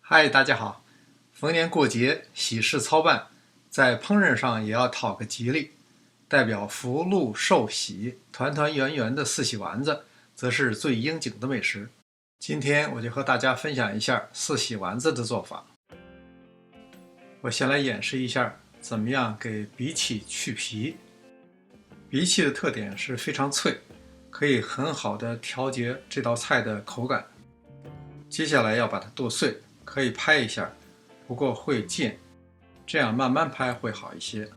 嗨，大家好！逢年过节，喜事操办，在烹饪上也要讨个吉利。代表福禄寿喜、团团圆圆的四喜丸子，则是最应景的美食。今天我就和大家分享一下四喜丸子的做法。我先来演示一下怎么样给荸荠去皮。荸荠的特点是非常脆，可以很好的调节这道菜的口感。接下来要把它剁碎，可以拍一下，不过会溅，这样慢慢拍会好一些。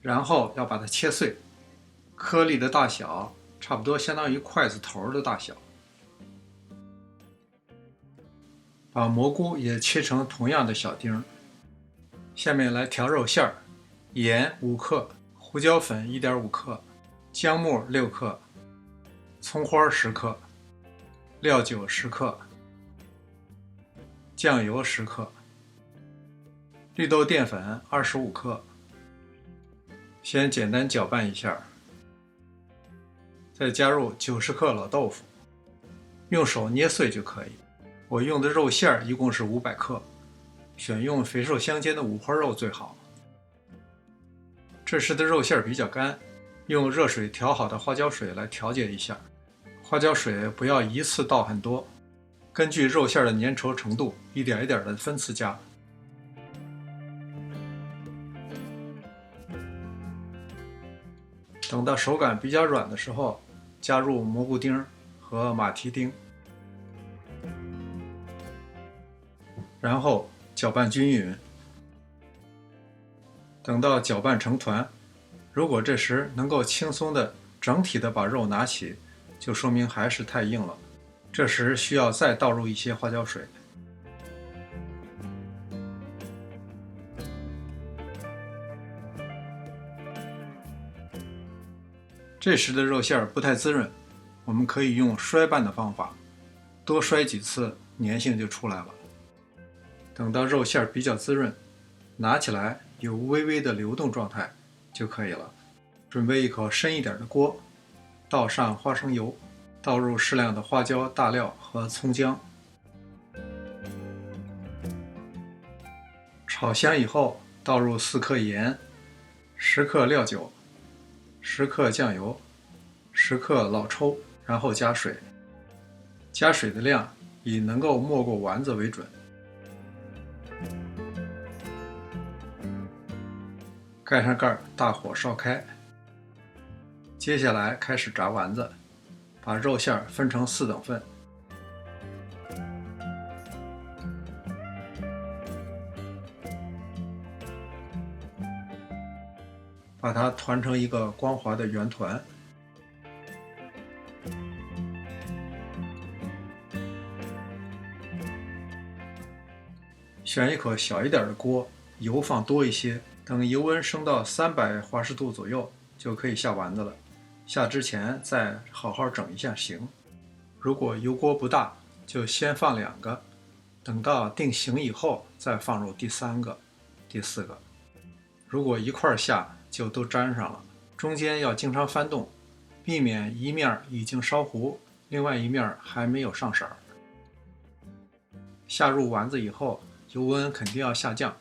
然后要把它切碎，颗粒的大小差不多相当于筷子头的大小。把蘑菇也切成同样的小丁。下面来调肉馅儿，盐5克，胡椒粉1.5克，姜末6克，葱花10克，料酒10克，酱油10克，绿豆淀粉25克。先简单搅拌一下，再加入90克老豆腐，用手捏碎就可以。我用的肉馅一共是500克，选用肥瘦相间的五花肉最好。这时的肉馅比较干，用热水调好的花椒水来调节一下。花椒水不要一次倒很多，根据肉馅的粘稠程度，一点一点的分次加。等到手感比较软的时候，加入蘑菇丁和马蹄丁，然后搅拌均匀。等到搅拌成团，如果这时能够轻松的整体的把肉拿起，就说明还是太硬了，这时需要再倒入一些花椒水。这时的肉馅不太滋润，我们可以用摔拌的方法，多摔几次，粘性就出来了。等到肉馅比较滋润，拿起来有微微的流动状态就可以了。准备一口深一点的锅，倒上花生油，倒入适量的花椒、大料和葱姜，炒香以后，倒入4克盐、10克料酒、10克酱油、10克老抽，然后加水。加水的量以能够没过丸子为准。盖上盖，大火烧开。接下来开始炸丸子，把肉馅分成4等份。把它团成一个光滑的圆团。选一口小一点的锅，油放多一些，等油温升到300华氏度左右，就可以下丸子了。下之前再好好整一下形。如果油锅不大，就先放2个，等到定型以后再放入第3个、第4个。如果一块下，就都粘上了。中间要经常翻动，避免一面已经烧糊，另外一面还没有上色。下入丸子以后，油温肯定要下降，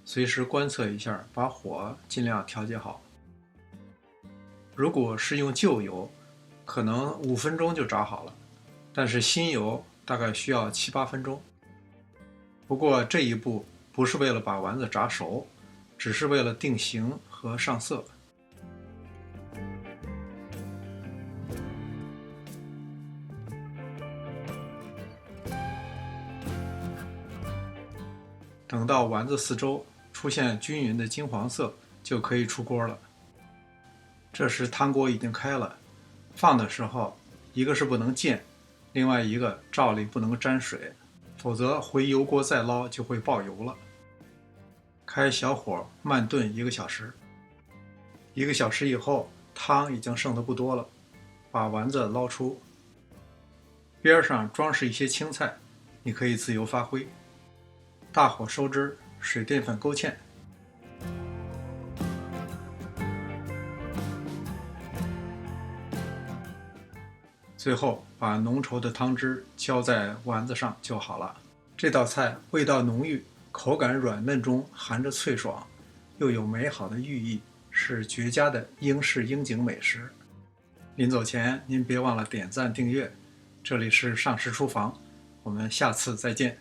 随时观测一下，把火尽量调节好。如果是用旧油，可能5分钟就炸好了，但是新油大概需要7、8分钟。不过这一步不是为了把丸子炸熟，只是为了定型和上色。等到丸子四周出现均匀的金黄色，就可以出锅了。这时汤锅已经开了，放的时候一个是不能溅，另外一个照例不能沾水，否则回油锅再捞就会爆油了。开小火慢炖1个小时。1个小时以后，汤已经剩得不多了，把丸子捞出，边上装饰一些青菜，你可以自由发挥。大火收汁，水淀粉勾芡。最后把浓稠的汤汁浇在丸子上就好了。这道菜味道浓郁，口感软嫩中含着脆爽，又有美好的寓意，是绝佳的英式应景美食。临走前，您别忘了点赞订阅。这里是上师厨房，我们下次再见。